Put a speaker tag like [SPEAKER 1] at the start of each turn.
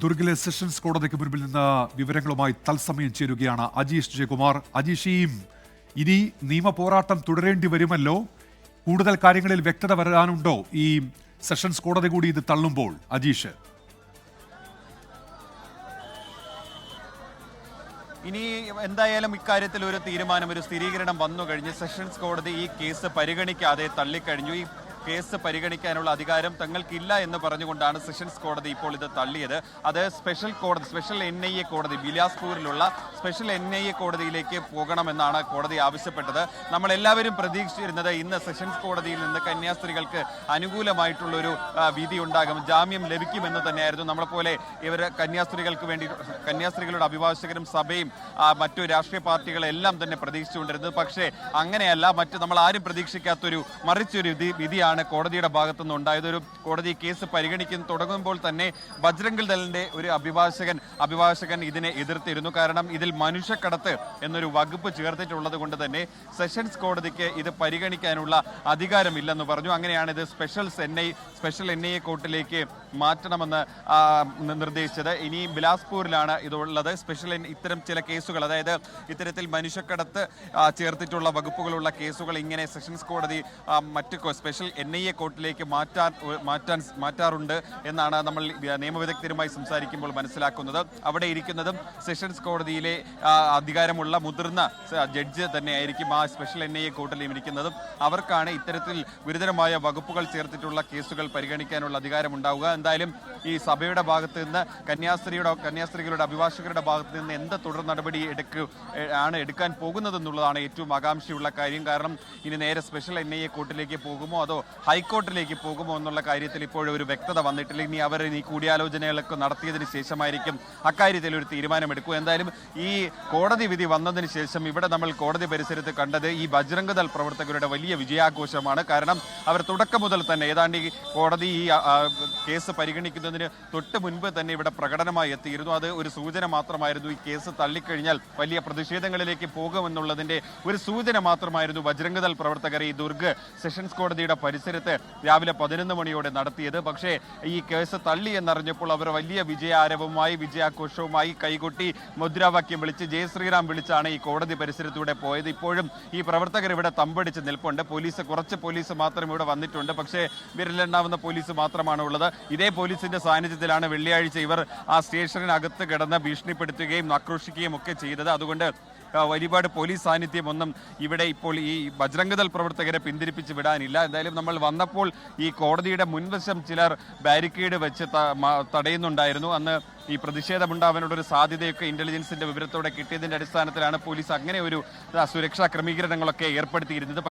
[SPEAKER 1] ദുർഗിലെ sessions കോടതിക്ക് മുൻപിൽ നിന്ന് വിവരങ്ങളുമായി തത്സമയം ചേരുകയാണ് അജീഷ് ജയകുമാർ. അജീഷ്, ഇനി നിയമ പോരാട്ടം തുടരേണ്ടി വരുമല്ലോ. കൂടുതൽ കാര്യങ്ങളിൽ വ്യക്തത വരാനുണ്ടോ ഈ സെഷൻസ് കോടതി കൂടി ഇത് തള്ളുമ്പോൾ? അജീഷ്,
[SPEAKER 2] ഇനി എന്തായാലും ഇക്കാര്യത്തിൽ ഒരു തീരുമാനം, ഒരു സ്ഥിരീകരണം വന്നു കഴിഞ്ഞ് സെഷൻസ് കോടതി ഈ കേസ് പരിഗണിക്കാതെ തള്ളിക്കഴിഞ്ഞു. ഈ കേസ് പരിഗണിക്കാനുള്ള അധികാരം തങ്ങൾക്കില്ല എന്ന് പറഞ്ഞുകൊണ്ടാണ് സെഷൻസ് കോടതി ഇപ്പോൾ ഇത് തള്ളിയത്. അത് സ്പെഷ്യൽ NIA കോടതി, ബിലാസ്പൂരിലുള്ള സ്പെഷ്യൽ NIA കോടതിയിലേക്ക് പോകണമെന്നാണ് കോടതി ആവശ്യപ്പെട്ടത്. നമ്മളെല്ലാവരും പ്രതീക്ഷിച്ചിരുന്നത് ഇന്ന് സെഷൻസ് കോടതിയിൽ നിന്ന് കന്യാസ്ത്രീകൾക്ക് അനുകൂലമായിട്ടുള്ളൊരു വിധി ഉണ്ടാകും, ജാമ്യം ലഭിക്കുമെന്ന് തന്നെയായിരുന്നു. നമ്മളെപ്പോലെ ഇവർ കന്യാസ്ത്രീകളുടെ അഭിഭാഷകരും സഭയും മറ്റു രാഷ്ട്രീയ പാർട്ടികളെല്ലാം തന്നെ പ്രതീക്ഷിച്ചുകൊണ്ടിരുന്നത്. പക്ഷേ അങ്ങനെയല്ല, നമ്മൾ ആരും പ്രതീക്ഷിക്കാത്തൊരു മറിച്ചൊരു വിധിയാണ് കോടതിയുടെ ഭാഗത്തുനിന്ന് ഉണ്ടായത്. ഒരു കോടതി കേസ് പരിഗണിക്കാൻ തുടങ്ങുമ്പോൾ തന്നെ ബജ്രംഗ് ദളിന്റെ ഒരു അഭിഭാഷകൻ ഇതിനെ എതിർത്തിരുന്നു. കാരണം ഇതിൽ മനുഷ്യക്കടത്ത് എന്നൊരു വകുപ്പ് ചേർത്തിട്ടുള്ളത് കൊണ്ട് തന്നെ സെഷൻസ് കോടതിക്ക് ഇത് പരിഗണിക്കാനുള്ള അധികാരമില്ലെന്ന് പറഞ്ഞു. അങ്ങനെയാണ് ഇത് സ്പെഷ്യൽ NIA കോർട്ടിലേക്ക് മാറ്റണമെന്ന് നിർദ്ദേശിച്ചത്. ഇനി ബിലാസ്പൂരിലാണ് ഇതുള്ളത്. ഇത്തരം ചില കേസുകൾ, അതായത് ഇത്തരത്തിൽ മനുഷ്യക്കടത്ത് ചേർത്തിട്ടുള്ള വകുപ്പുകളുള്ള കേസുകൾ ഇങ്ങനെ സെഷൻസ് കോടതി മറ്റ് സ്പെഷ്യൽ NIA കോർട്ടിലേക്ക് മാറ്റാറുണ്ട് എന്നാണ് നമ്മൾ നിയമവിദഗ്ധരുമായി സംസാരിക്കുമ്പോൾ മനസ്സിലാക്കുന്നത്. അവിടെ ഇരിക്കുന്നതും സെഷൻസ് കോടതിയിലെ അധികാരമുള്ള മുതിർന്ന ജഡ്ജ് തന്നെയായിരിക്കും ആ സ്പെഷ്യൽ NIA കോർട്ടിലും ഇരിക്കുന്നതും. അവർക്കാണ് ഇത്തരത്തിൽ ഗുരുതരമായ വകുപ്പുകൾ ചേർത്തിട്ടുള്ള കേസുകൾ പരിഗണിക്കാനുള്ള അധികാരമുണ്ടാവുക. എന്തായാലും ഈ സഭയുടെ ഭാഗത്ത് നിന്ന് കന്യാസ്ത്രീകളുടെ അഭിഭാഷകരുടെ ഭാഗത്ത് നിന്ന് എന്ത് തുടർ നടപടി എടുക്കാൻ പോകുന്നതെന്നുള്ളതാണ് ഏറ്റവും ആകാംക്ഷയുള്ള കാര്യം. കാരണം ഇനി നേരെ സ്പെഷ്യൽ NIA കോർട്ടിലേക്ക് പോകുമോ അതോ ഹൈക്കോർട്ടിലേക്ക് പോകുമോ എന്നുള്ള കാര്യത്തിൽ ഇപ്പോഴും ഒരു വ്യക്തത വന്നിട്ടില്ല. ഇനി അവർ ഈ കൂടിയാലോചനകളൊക്കെ നടത്തിയതിന് ശേഷമായിരിക്കും അക്കാര്യത്തിൽ ഒരു തീരുമാനമെടുക്കുക. എന്തായാലും ഈ കോടതി വിധി വന്നതിന് ശേഷം ഇവിടെ നമ്മൾ കോടതി പരിസരത്ത് കണ്ടത് ഈ ബജ്രംഗ് ദൾ പ്രവർത്തകരുടെ വലിയ വിജയാഘോഷമാണ്. കാരണം അവർ തുടക്കം മുതൽ തന്നെ ഏതാണ്ട് ഈ കോടതി ഈ കേസ് പരിഗണിക്കുന്നതിന് തൊട്ട് മുൻപ് തന്നെ ഇവിടെ പ്രകടനമായി എത്തിയിരുന്നു. അത് ഒരു സൂചന മാത്രമായിരുന്നു. ഈ കേസ് തള്ളിക്കഴിഞ്ഞാൽ വലിയ പ്രതിഷേധങ്ങളിലേക്ക് പോകുമെന്നുള്ളതിന്റെ ഒരു സൂചന മാത്രമായിരുന്നു ബജ്രംഗ് ദൾ പ്രവർത്തകർ ഈ ദുർഗ് സെഷൻസ് കോടതിയുടെ പരിസരത്ത് രാവിലെ 11 മണിയോടെ നടത്തിയത്. പക്ഷേ ഈ കേസ് തള്ളി എന്നറിഞ്ഞപ്പോൾ അവർ വലിയ വിജയാഘോഷവുമായി കൈകൊട്ടി മുദ്രാവാക്യം വിളിച്ച് ജയ് ശ്രീറാം വിളിച്ചാണ് ഈ കോടതി പരിസരത്തൂടെ പോയത്. ഇപ്പോഴും ഈ പ്രവർത്തകർ ഇവിടെ തമ്പടിച്ച് നിൽപ്പുണ്ട്. കുറച്ച് പോലീസ് മാത്രം ഇവിടെ വന്നിട്ടുണ്ട്. പക്ഷേ വിരലെണ്ണാവുന്ന പോലീസ് മാത്രമാണ് ഉള്ളത്. ഇതേ പോലീസിന്റെ സാന്നിധ്യത്തിലാണ് വെള്ളിയാഴ്ച ഇവർ ആ സ്റ്റേഷനിനകത്ത് കിടന്ന് ഭീഷണിപ്പെടുത്തുകയും ആക്രോശിക്കുകയും ഒക്കെ ചെയ്തത്. അതുകൊണ്ട് ഒരുപാട് പോലീസ് സാന്നിധ്യമൊന്നും ഇവിടെ ഇപ്പോൾ ഈ ബജ്രംഗ് ദൾ പ്രവർത്തകരെ പിന്തിരിപ്പിച്ച് വിടാനില്ല. എന്തായാലും നമ്മൾ വന്നപ്പോൾ ഈ കോടതിയുടെ മുൻവശം ചിലർ ബാരിക്കേഡ് വെച്ച് തടയുന്നുണ്ടായിരുന്നു. അന്ന് ഈ പ്രതിഷേധമുണ്ടാവാനുള്ളൊരു സാധ്യതയൊക്കെ ഇന്റലിജൻസിന്റെ വിവരത്തോടെ കിട്ടിയതിന്റെ അടിസ്ഥാനത്തിലാണ് പോലീസ് അങ്ങനെ ഒരു സുരക്ഷാ ക്രമീകരണങ്ങളൊക്കെ ഏർപ്പെടുത്തിയിരുന്നത്.